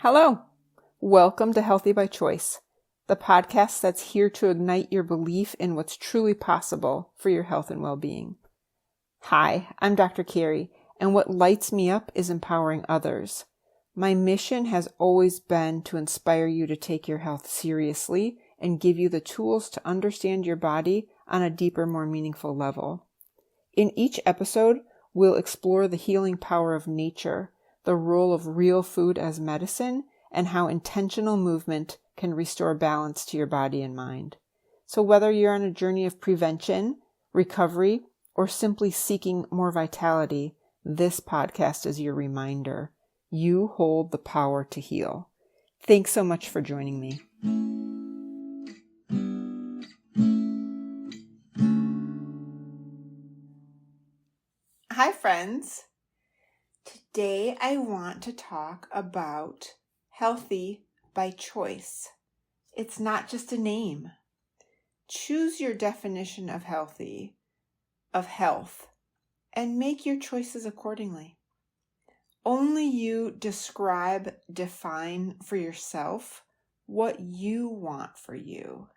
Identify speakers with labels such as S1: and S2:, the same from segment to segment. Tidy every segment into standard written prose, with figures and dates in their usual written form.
S1: Hello. Welcome to Healthy by Choice, the podcast that's here to ignite your belief in what's truly possible for your health and well-being. Hi, I'm Dr. Kerry, and what lights me up is empowering others. My mission has always been to inspire you to take your health seriously and give you the tools to understand your body on a deeper, more meaningful level. In each episode, we'll explore the healing power of nature, the role of real food as medicine, and how intentional movement can restore balance to your body and mind. So whether you're on a journey of prevention, recovery, or simply seeking more vitality, this podcast is your reminder. You hold the power to heal. Thanks so much for joining me. Hi, friends. Today I want to talk about healthy by choice. It's not just a name. Choose your definition of healthy, of health, and make your choices accordingly. Only you define for yourself what you want for you.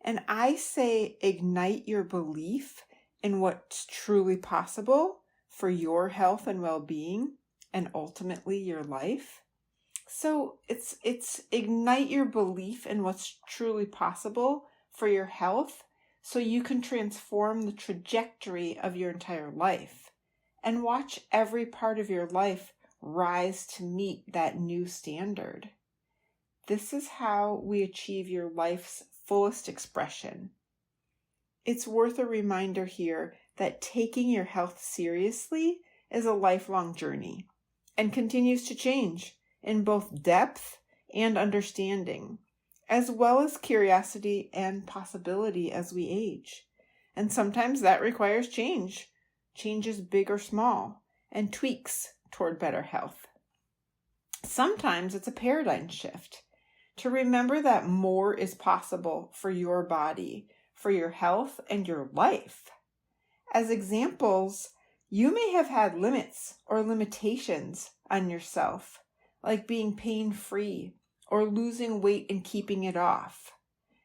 S1: And I say ignite your belief in what's truly possible for your health and well-being and ultimately your life. So it's ignite your belief in what's truly possible for your health so you can transform the trajectory of your entire life and watch every part of your life rise to meet that new standard. This is how we achieve your life's fullest expression. It's worth a reminder here that taking your health seriously is a lifelong journey and continues to change in both depth and understanding, as well as curiosity and possibility as we age. And sometimes that requires changes big or small, and tweaks toward better health. Sometimes it's a paradigm shift to remember that more is possible for your body, for your health and your life. As examples, you may have had limits or limitations on yourself, like being pain-free or losing weight and keeping it off.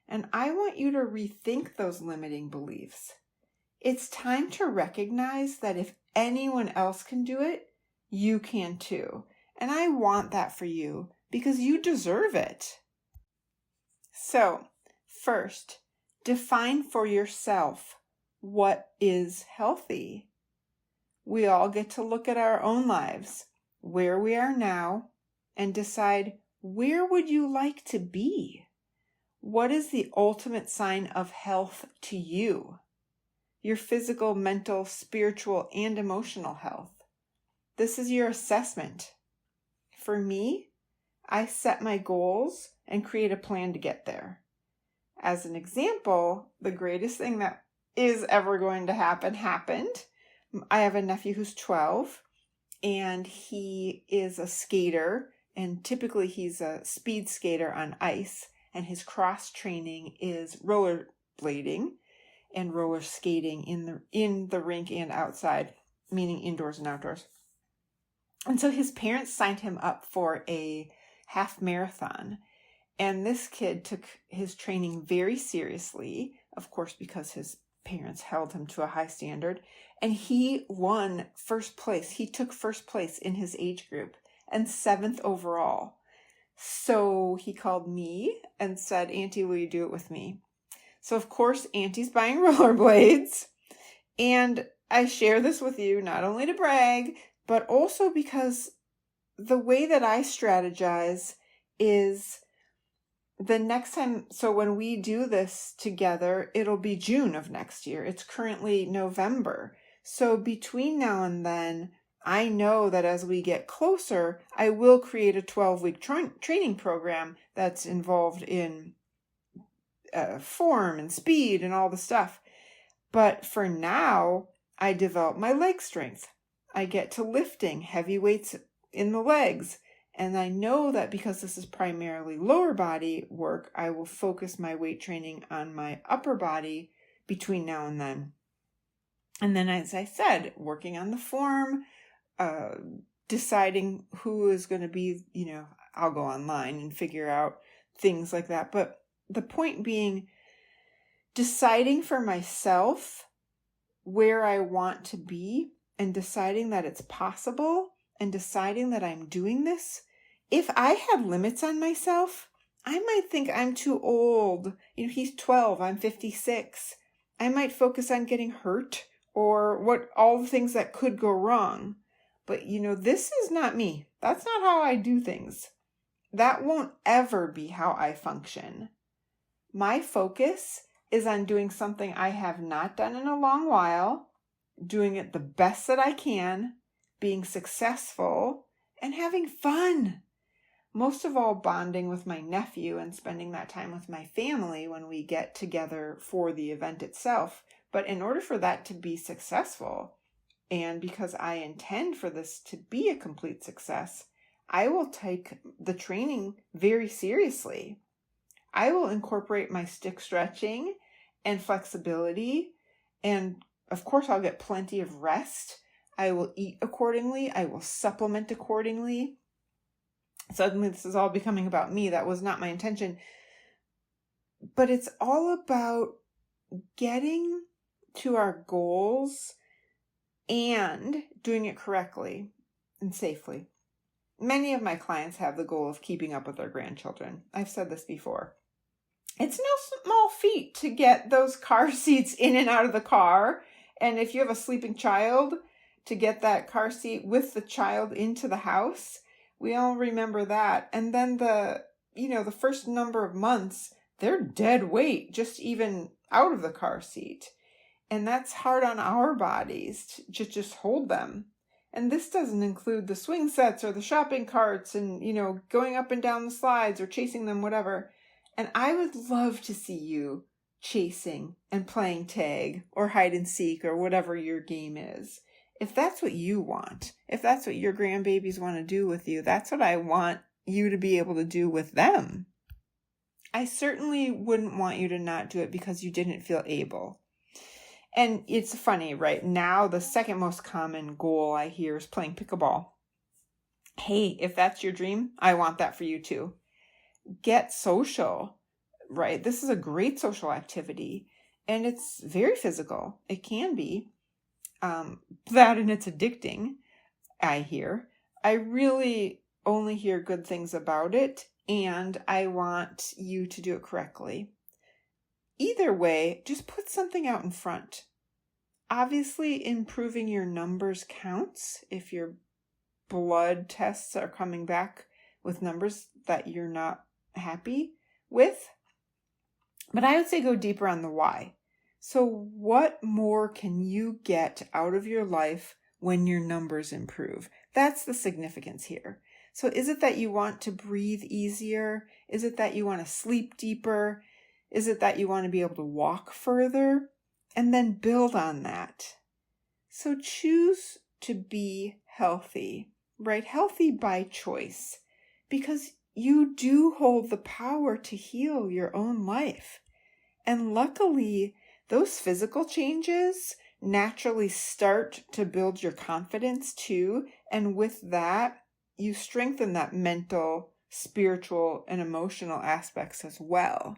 S1: And I want you to rethink those limiting beliefs. It's time to recognize that if anyone else can do it, you can too. And I want that for you because you deserve it. So, first, define for yourself what is healthy. We all get to look at our own lives, where we are now, and decide where would you like to be? What is the ultimate sign of health to you? Your physical, mental, spiritual, and emotional health. This is your assessment. For me, I set my goals and create a plan to get there. As an example, the greatest thing that is ever going to happen happened. I have a nephew who's 12, and he is a skater, and typically he's a speed skater on ice, and his cross training is rollerblading and roller skating in the rink and outside, meaning indoors and outdoors. And so his parents signed him up for a half marathon. And this kid took his training very seriously, of course, because his parents held him to a high standard. And he won first place. He took first place in his age group and 7th overall. So he called me and said, "Auntie, will you do it with me?" So of course, Auntie's buying rollerblades. And I share this with you not only to brag, but also because the way that I strategize is the next time, so when we do this together, it'll be June of next year. It's currently November. So between now and then, I know that as we get closer, I will create a 12-week training program that's involved in form and speed and all the stuff. But for now, I develop my leg strength. I get to lifting heavy weights in the legs. And I know that because this is primarily lower body work, I will focus my weight training on my upper body between now and then. And then, as I said, working on the form, deciding who is going to be, I'll go online and figure out things like that. But the point being, deciding for myself where I want to be and deciding that it's possible and deciding that I'm doing this. If I had limits on myself, I might think I'm too old. He's 12, I'm 56. I might focus on getting hurt or all the things that could go wrong. But this is not me. That's not how I do things. That won't ever be how I function. My focus is on doing something I have not done in a long while, doing it the best that I can, being successful, and having fun. Most of all, bonding with my nephew and spending that time with my family when we get together for the event itself. But in order for that to be successful, and because I intend for this to be a complete success, I will take the training very seriously. I will incorporate my stick stretching and flexibility, and of course I'll get plenty of rest. I will eat accordingly. I will supplement accordingly. Suddenly this is all becoming about me. That was not my intention. But it's all about getting to our goals and doing it correctly and safely. Many of my clients have the goal of keeping up with their grandchildren. I've said this before. It's no small feat to get those car seats in and out of the car. And if you have a sleeping child, to get that car seat with the child into the house. We all remember that. And then the first number of months, they're dead weight, just even out of the car seat. And that's hard on our bodies to just hold them. And this doesn't include the swing sets or the shopping carts and, going up and down the slides or chasing them, whatever. And I would love to see you chasing and playing tag or hide and seek or whatever your game is. If that's what you want, if that's what your grandbabies want to do with you, that's what I want you to be able to do with them. I certainly wouldn't want you to not do it because you didn't feel able. And it's funny, right? Now, the second most common goal I hear is playing pickleball. Hey, if that's your dream, I want that for you too. Get social, right? This is a great social activity and it's very physical. It can be. That and it's addicting, I hear. I really only hear good things about it and I want you to do it correctly. Either way, just put something out in front. Obviously, improving your numbers counts if your blood tests are coming back with numbers that you're not happy with. But I would say go deeper on the why. So what more can you get out of your life when your numbers improve? That's the significance here. So is it that you want to breathe easier? Is it that you want to sleep deeper? Is it that you want to be able to walk further? And then build on that. So choose to be healthy, right? Healthy by choice, because you do hold the power to heal your own life. And luckily, those physical changes naturally start to build your confidence too. And with that, you strengthen that mental, spiritual, and emotional aspects as well.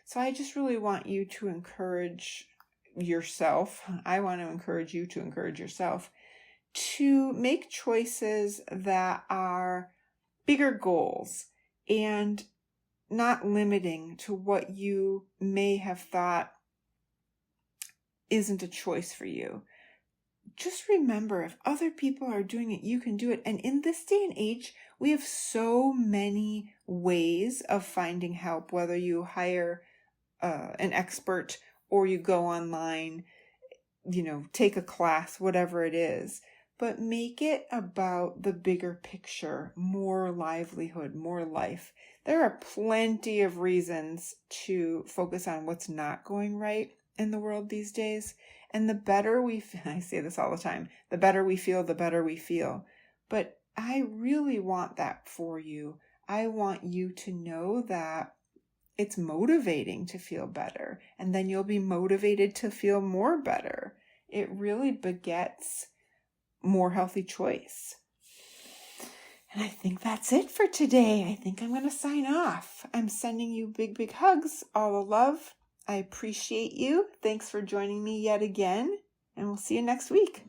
S1: So I just really want you to encourage yourself. I want to encourage you to encourage yourself to make choices that are bigger goals and not limiting to what you may have thought isn't a choice for you. Just remember, if other people are doing it, you can do it. And in this day and age, we have so many ways of finding help, whether you hire an expert or you go online, take a class, whatever it is. But make it about the bigger picture, more livelihood, more life. There are plenty of reasons to focus on what's not going right in the world these days. And the better I say this all the time, the better we feel, the better we feel. But I really want that for you. I want you to know that it's motivating to feel better. And then you'll be motivated to feel more better. It really begets more healthy choice. And I think that's it for today. I think I'm going to sign off. I'm sending you big, big hugs, all the love. I appreciate you. Thanks for joining me yet again, and we'll see you next week.